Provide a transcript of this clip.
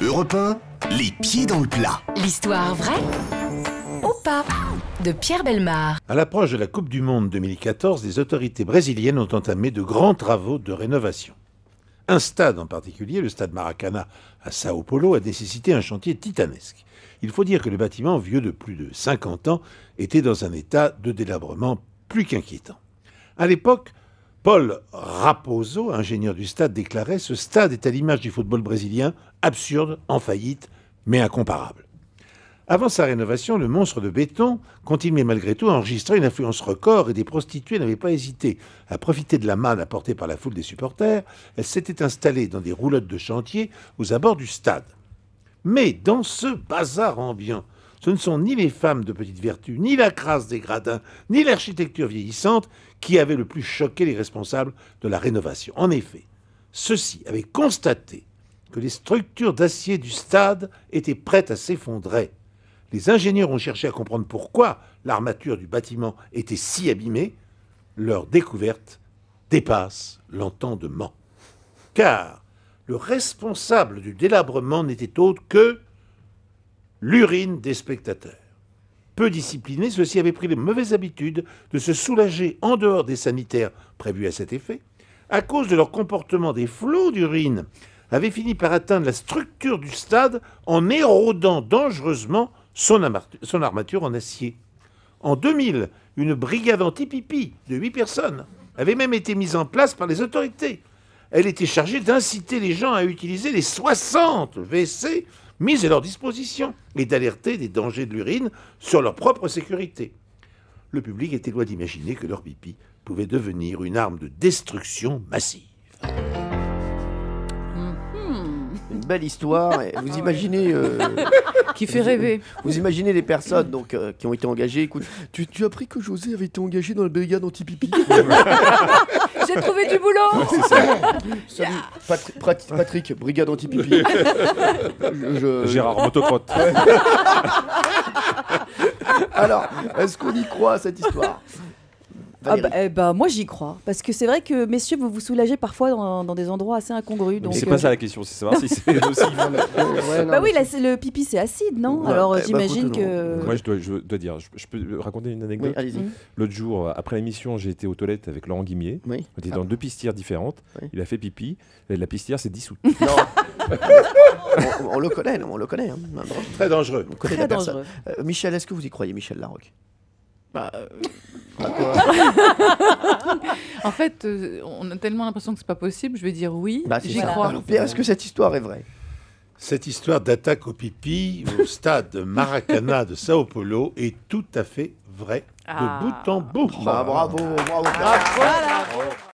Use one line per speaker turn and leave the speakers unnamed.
Europe 1, les pieds dans le plat.
L'histoire vraie ou pas de Pierre Bellemare.
À l'approche de la Coupe du Monde 2014, les autorités brésiliennes ont entamé de grands travaux de rénovation. Un stade en particulier, le stade Maracanã à Sao Paulo, a nécessité un chantier titanesque. Il faut dire que le bâtiment, vieux de plus de 50 ans, était dans un état de délabrement plus qu'inquiétant. À l'époque, Paul Raposo, ingénieur du stade, déclarait « Ce stade est à l'image du football brésilien, absurde, en faillite, mais incomparable ». Avant sa rénovation, le monstre de béton continuait malgré tout à enregistrer une affluence record et des prostituées n'avaient pas hésité à profiter de la manne apportée par la foule des supporters. Elles s'étaient installées dans des roulottes de chantier aux abords du stade. Mais dans ce bazar ambiant, ce ne sont ni les femmes de petite vertu, ni la crasse des gradins, ni l'architecture vieillissante qui avaient le plus choqué les responsables de la rénovation. En effet, ceux-ci avaient constaté que les structures d'acier du stade étaient prêtes à s'effondrer. Les ingénieurs ont cherché à comprendre pourquoi l'armature du bâtiment était si abîmée. Leur découverte dépasse l'entendement. Car le responsable du délabrement n'était autre que l'urine des spectateurs. Peu disciplinés, ceux-ci avaient pris les mauvaises habitudes de se soulager en dehors des sanitaires prévus à cet effet. À cause de leur comportement, des flots d'urine avaient fini par atteindre la structure du stade en érodant dangereusement son armature en acier. En 2000, une brigade anti-pipi de 8 personnes avait même été mise en place par les autorités. Elle était chargée d'inciter les gens à utiliser les 60 WC mis à leur disposition et d'alerter des dangers de l'urine sur leur propre sécurité. Le public était loin d'imaginer que leur pipi pouvait devenir une arme de destruction massive.
Une belle histoire. Et vous imaginez...
Qui fait rêver.
Vous imaginez les personnes donc, qui ont été engagées. Écoute, tu as appris que José avait été engagé dans la brigade anti-pipi.
J'ai trouvé du boulot.
Salut, Patrick, brigade anti-pipi.
Gérard Motocrotte.
Alors, est-ce qu'on y croit à cette histoire?
Moi j'y crois, parce que c'est vrai que messieurs vous vous soulagez parfois dans des endroits assez incongrus. Donc,
C'est pas ça la question, c'est savoir si c'est aussi...
oui, là, le pipi c'est acide, non?
Ouais,
alors
écoute,
j'imagine que...
Moi je dois dire, je peux raconter une anecdote?
Oui, allez-y.
L'autre jour, après l'émission, j'ai été aux toilettes avec Laurent Guimier.
Oui.
On était dans 2 pistières différentes.
Oui.
Il a fait pipi. Et la pistière s'est dissoute.
Non. on le connaît, non, on le connaît. Hein.
Très dangereux.
On connaît
Très
la personne.
dangereux.
Michel, est-ce que vous y croyez, Michel Larocque?
En fait, on a tellement l'impression que c'est pas possible. Je vais dire oui. J'y crois.
Alors, Pierre, est-ce que cette histoire est vraie?
Cette histoire d'attaque au pipi au stade Maracanã de Sao Paulo est tout à fait vraie, de bout en bout.
Bravo, bravo, Pierre.